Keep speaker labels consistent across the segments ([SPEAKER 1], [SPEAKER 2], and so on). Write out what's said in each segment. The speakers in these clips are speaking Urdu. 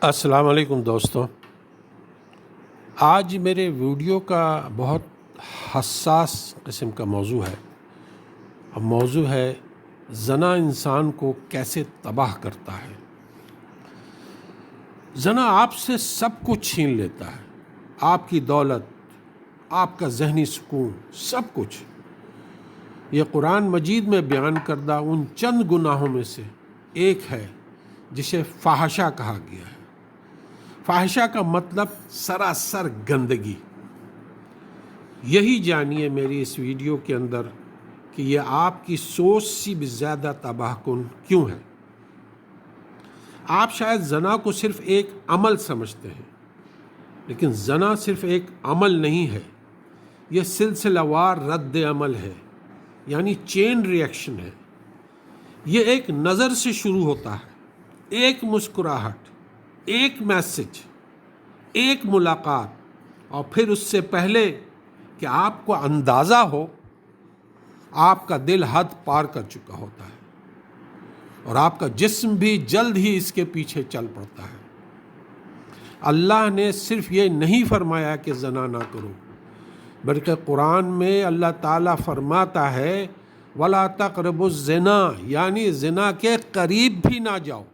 [SPEAKER 1] السلام علیکم دوستوں، آج میرے ویڈیو کا بہت حساس قسم کا موضوع ہے اور موضوع ہے زنا انسان کو کیسے تباہ کرتا ہے۔ زنا آپ سے سب کچھ چھین لیتا ہے، آپ کی دولت، آپ کا ذہنی سکون، سب کچھ۔ یہ قرآن مجید میں بیان کردہ ان چند گناہوں میں سے ایک ہے جسے فحشہ کہا گیا ہے۔ فحشہ کا مطلب سراسر گندگی۔ یہی جانیے میری اس ویڈیو کے اندر کہ یہ آپ کی سوچ سے بھی زیادہ تباہ کن کیوں ہے۔ آپ شاید زنا کو صرف ایک عمل سمجھتے ہیں، لیکن زنا صرف ایک عمل نہیں ہے، یہ سلسلہ وار رد عمل ہے، یعنی چین ریئیکشن ہے۔ یہ ایک نظر سے شروع ہوتا ہے، ایک مسکراہٹ، ایک میسج، ایک ملاقات، اور پھر اس سے پہلے کہ آپ کو اندازہ ہو آپ کا دل حد پار کر چکا ہوتا ہے اور آپ کا جسم بھی جلد ہی اس کے پیچھے چل پڑتا ہے۔ اللہ نے صرف یہ نہیں فرمایا کہ زنا نہ کرو، بلکہ قرآن میں اللہ تعالیٰ فرماتا ہے وَلَا تَقْرَبُوا الزِّنَا، یعنی زنا کے قریب بھی نہ جاؤ،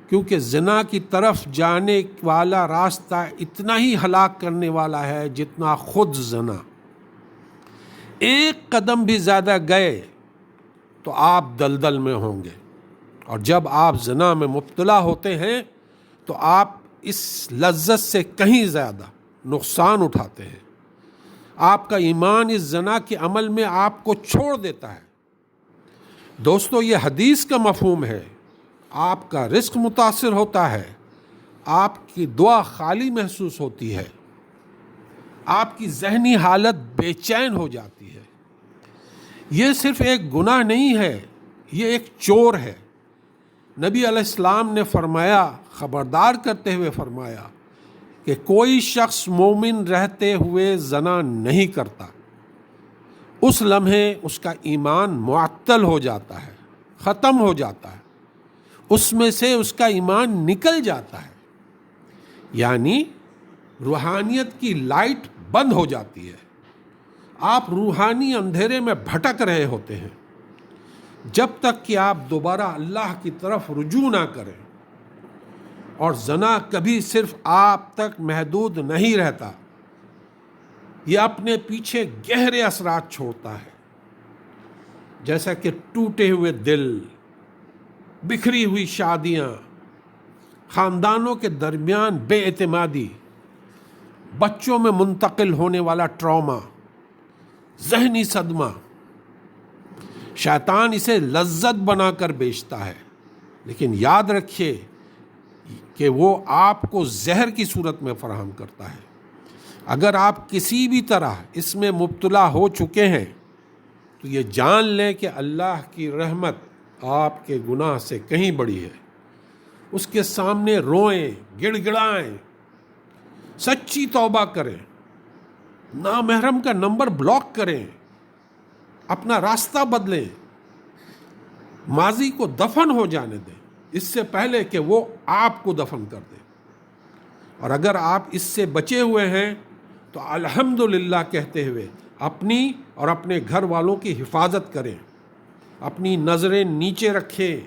[SPEAKER 1] کیونکہ زنا کی طرف جانے والا راستہ اتنا ہی ہلاک کرنے والا ہے جتنا خود زنا۔ ایک قدم بھی زیادہ گئے تو آپ دلدل میں ہوں گے، اور جب آپ زنا میں مبتلا ہوتے ہیں تو آپ اس لذت سے کہیں زیادہ نقصان اٹھاتے ہیں۔ آپ کا ایمان اس زنا کے عمل میں آپ کو چھوڑ دیتا ہے۔ دوستو، یہ حدیث کا مفہوم ہے۔ آپ کا رزق متاثر ہوتا ہے، آپ کی دعا خالی محسوس ہوتی ہے، آپ کی ذہنی حالت بے چین ہو جاتی ہے۔ یہ صرف ایک گناہ نہیں ہے، یہ ایک چور ہے۔ نبی علیہ السلام نے فرمایا، خبردار کرتے ہوئے فرمایا کہ کوئی شخص مومن رہتے ہوئے زنا نہیں کرتا۔ اس لمحے اس کا ایمان معطل ہو جاتا ہے، ختم ہو جاتا ہے، اس میں سے اس کا ایمان نکل جاتا ہے، یعنی روحانیت کی لائٹ بند ہو جاتی ہے۔ آپ روحانی اندھیرے میں بھٹک رہے ہوتے ہیں جب تک کہ آپ دوبارہ اللہ کی طرف رجوع نہ کریں۔ اور زنا کبھی صرف آپ تک محدود نہیں رہتا، یہ اپنے پیچھے گہرے اثرات چھوڑتا ہے، جیسا کہ ٹوٹے ہوئے دل، بکھری ہوئی شادیاں، خاندانوں کے درمیان بے اعتمادی، بچوں میں منتقل ہونے والا ٹراما، ذہنی صدمہ۔ شیطان اسے لذت بنا کر بیچتا ہے، لیکن یاد رکھیے کہ وہ آپ کو زہر کی صورت میں فراہم کرتا ہے۔ اگر آپ کسی بھی طرح اس میں مبتلا ہو چکے ہیں تو یہ جان لیں کہ اللہ کی رحمت آپ کے گناہ سے کہیں بڑی ہے۔ اس کے سامنے روئیں، گڑ گڑائیں، سچی توبہ کریں، نامحرم کا نمبر بلاک کریں، اپنا راستہ بدلیں، ماضی کو دفن ہو جانے دیں اس سے پہلے کہ وہ آپ کو دفن کر دے۔ اور اگر آپ اس سے بچے ہوئے ہیں تو الحمدللہ کہتے ہوئے اپنی اور اپنے گھر والوں کی حفاظت کریں، اپنی نظریں نیچے رکھیں،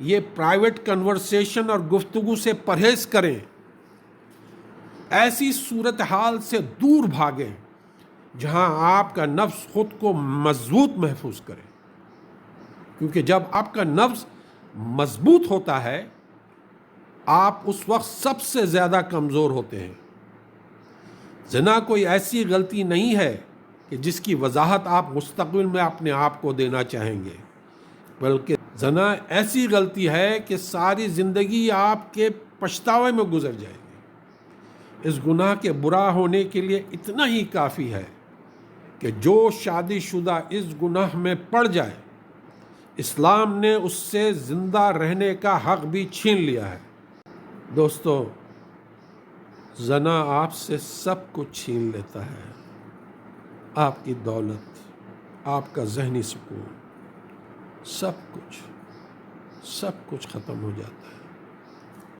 [SPEAKER 1] یہ پرائیویٹ کنورسیشن اور گفتگو سے پرہیز کریں، ایسی صورتحال سے دور بھاگیں جہاں آپ کا نفس خود کو مضبوط محفوظ کرے، کیونکہ جب آپ کا نفس مضبوط ہوتا ہے آپ اس وقت سب سے زیادہ کمزور ہوتے ہیں۔ زنا کوئی ایسی غلطی نہیں ہے کہ جس کی وضاحت آپ مستقبل میں اپنے آپ کو دینا چاہیں گے، بلکہ زنا ایسی غلطی ہے کہ ساری زندگی آپ کے پچھتاوے میں گزر جائے گی۔ اس گناہ کے برا ہونے کے لیے اتنا ہی کافی ہے کہ جو شادی شدہ اس گناہ میں پڑ جائے، اسلام نے اس سے زندہ رہنے کا حق بھی چھین لیا ہے۔ دوستو، زنا آپ سے سب کچھ چھین لیتا ہے، آپ کی دولت، آپ کا ذہنی سکون، سب کچھ ختم ہو جاتا ہے۔